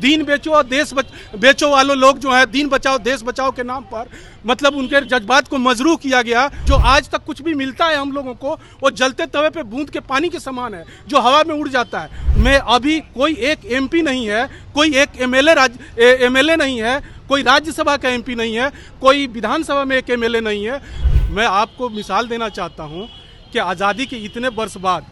दीन बेचो और देश बेचो वालों लोग जो है दीन बचाओ देश बचाओ के नाम पर मतलब उनके जज्बात को मजरूह किया गया। जो आज तक कुछ भी मिलता है हम लोगों को वो जलते तवे पे बूंद के पानी के समान है जो हवा में उड़ जाता है। मैं अभी कोई एक एमपी नहीं है, कोई एक एमएलए नहीं है, कोई राज्यसभा का एमपी नहीं है, कोई विधानसभा में एक एमएलए नहीं है। मैं आपको मिसाल देना चाहता हूँ कि आज़ादी के इतने वर्ष बाद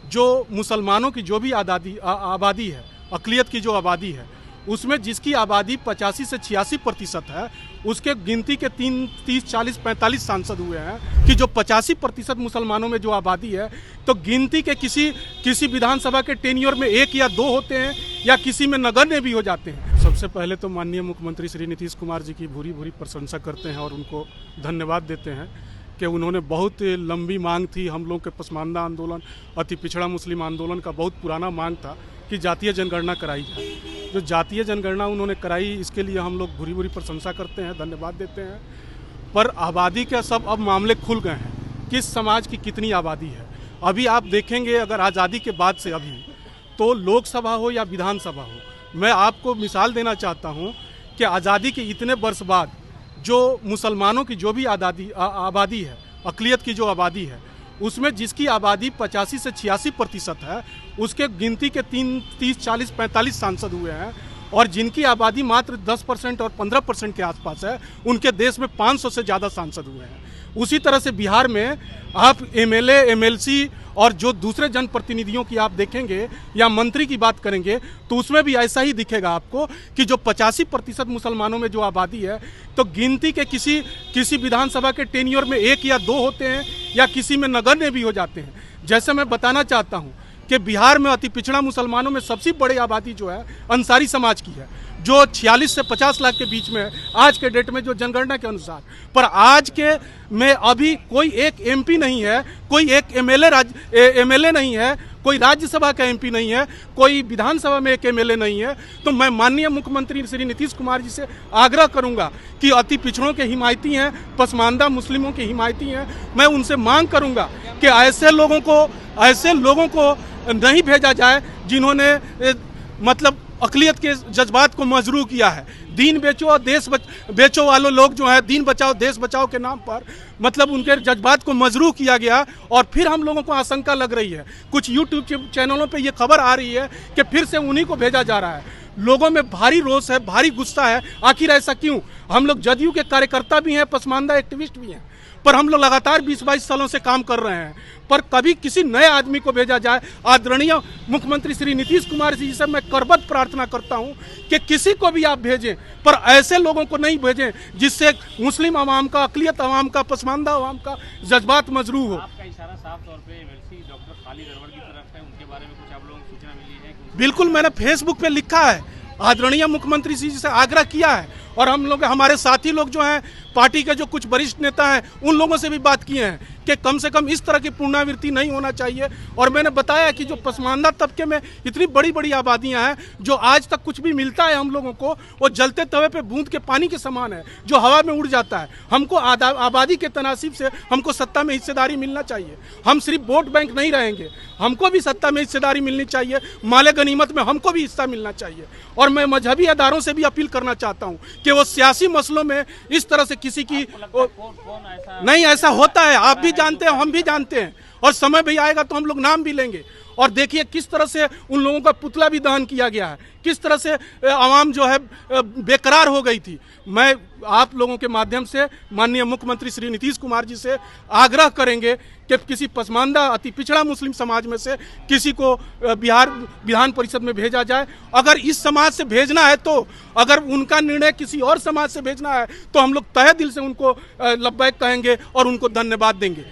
जो मुसलमानों की जो भी आबादी है, अक़लियत की जो आबादी है, उसमें जिसकी आबादी 85 से 86% है, उसके गिनती के 30, 40, 45 सांसद हुए हैं कि जो 85% मुसलमानों में जो आबादी है, तो गिनती के किसी विधानसभा के टेन्योर में 1 या 2 होते हैं या किसी में नगण्य भी हो जाते हैं। सबसे पहले तो माननीय मुख्यमंत्री श्री नीतीश कुमार जी की भूरी भूरी प्रशंसा करते हैं और उनको धन्यवाद देते हैं कि उन्होंने बहुत लंबी मांग थी। हम लोग के पसमानदा आंदोलन, अति पिछड़ा मुस्लिम आंदोलन का बहुत पुराना मांग था कि जातीय जनगणना कराई जाए। जो जातीय जनगणना उन्होंने कराई, इसके लिए हम लोग भूरी भूरी प्रशंसा करते हैं, धन्यवाद देते हैं। पर आबादी के सब अब मामले खुल गए हैं, किस समाज की कितनी आबादी है। अभी आप देखेंगे अगर आज़ादी के बाद से अभी तो लोकसभा हो या विधानसभा हो, मैं आपको मिसाल देना चाहता हूँ कि आज़ादी के इतने वर्ष बाद जो मुसलमानों की जो भी आबादी है, अक़लियत की जो आबादी है, उसमें जिसकी आबादी 85 से 86% है, उसके गिनती के 30, 40, 45 सांसद हुए हैं और जिनकी आबादी मात्र 10% और 15% के आसपास है, उनके देश में 500 से ज़्यादा सांसद हुए हैं। उसी तरह से बिहार में आप एमएलए, एमएलसी और जो दूसरे जनप्रतिनिधियों की आप देखेंगे या मंत्री की बात करेंगे तो उसमें भी ऐसा ही दिखेगा आपको कि जो 85% मुसलमानों में जो आबादी है, तो गिनती के किसी विधानसभा के टेन्योर में 1 या 2 होते हैं या किसी में नगण्य भी हो जाते हैं। जैसे मैं बताना चाहता हूँ कि बिहार में अति पिछड़ा मुसलमानों में सबसे बड़ी आबादी जो है अंसारी समाज की है, जो 46 से 50 लाख के बीच में है आज के डेट में जो जनगणना के अनुसार। पर आज के में अभी कोई एक एमपी नहीं है, कोई एक एमएलए नहीं है, कोई राज्यसभा का एमपी नहीं है, कोई विधानसभा में एक एमएलए नहीं है। तो मैं माननीय मुख्यमंत्री श्री नीतीश कुमार जी से आग्रह करूंगा कि अति पिछड़ों के हिमायती हैं, पसमानदा मुस्लिमों के हिमायती हैं, मैं उनसे मांग करूंगा कि ऐसे लोगों को नहीं भेजा जाए जिन्होंने मतलब अक़लियत के जज्बात को मजरूह किया है। दीन बेचो और देश बेचो वालों लोग जो है दीन बचाओ देश बचाओ के नाम पर मतलब उनके जज्बात को मजरूह किया गया और फिर हम लोगों को आशंका लग रही है, कुछ यूट्यूब चैनलों पे ये खबर आ रही है कि फिर से उन्हीं को भेजा जा रहा है। लोगों में भारी रोष है, भारी गुस्सा है। आखिर ऐसा क्यों? हम लोग जदयू के कार्यकर्ता भी हैं, पसमानदा एक्टिविस्ट भी हैं, पर हम लोग लगातार 20-22 सालों से काम कर रहे हैं, पर कभी किसी नए आदमी को भेजा जाए। आदरणीय मुख्यमंत्री श्री नीतीश कुमार जी से मैं करबद्ध प्रार्थना करता हूं कि किसी को भी आप भेजें, पर ऐसे लोगों को नहीं भेजें जिससे मुस्लिम अवाम का, अक़लियत अवाम का, पसमानदा अवाम का जज्बात मजरूह हो। आपका इशारा साफ तौर पे एमएलसी डॉक्टर खालिद अरवर की तरफ है, उनके बारे में कुछ आप लोगों को सूचना मिली है? बिल्कुल, मैंने फेसबुक पे लिखा है, आदरणीय मुख्यमंत्री जी से आग्रह किया है और हम लोग हमारे साथी लोग जो हैं, पार्टी के जो कुछ वरिष्ठ नेता हैं, उन लोगों से भी बात किए हैं कि कम से कम इस तरह की पुनरावृत्ति नहीं होना चाहिए। और मैंने बताया कि जो पसमानदा तबके में इतनी बड़ी बड़ी आबादियां हैं, जो आज तक कुछ भी मिलता है हम लोगों को वो जलते तवे पे बूंद के पानी के समान है जो हवा में उड़ जाता है। हमको आबादी के तनासिब से हमको सत्ता में हिस्सेदारी मिलना चाहिए। हम सिर्फ वोट बैंक नहीं रहेंगे, हमको भी सत्ता में हिस्सेदारी मिलनी चाहिए, माले गनीमत में हमको भी हिस्सा मिलना चाहिए। और मैं मजहबी अदारों से भी अपील करना चाहता हूँ कि वो सियासी मसलों में इस तरह से किसी की नहीं, ऐसा होता है, आप भी जानते हैं, हम भी जानते हैं, और समय भी आएगा तो हम लोग नाम भी लेंगे। और देखिए किस तरह से उन लोगों का पुतला भी दहन किया गया है, किस तरह से आवाम जो है बेकरार हो गई थी। मैं आप लोगों के माध्यम से माननीय मुख्यमंत्री श्री नीतीश कुमार जी से आग्रह करेंगे कि किसी पसमानदा अति पिछड़ा मुस्लिम समाज में से किसी को बिहार विधान परिषद में भेजा जाए। अगर इस समाज से भेजना है तो, अगर उनका निर्णय किसी और समाज से भेजना है तो हम लोग तहे दिल से उनको लब्बैक कहेंगे और उनको धन्यवाद देंगे।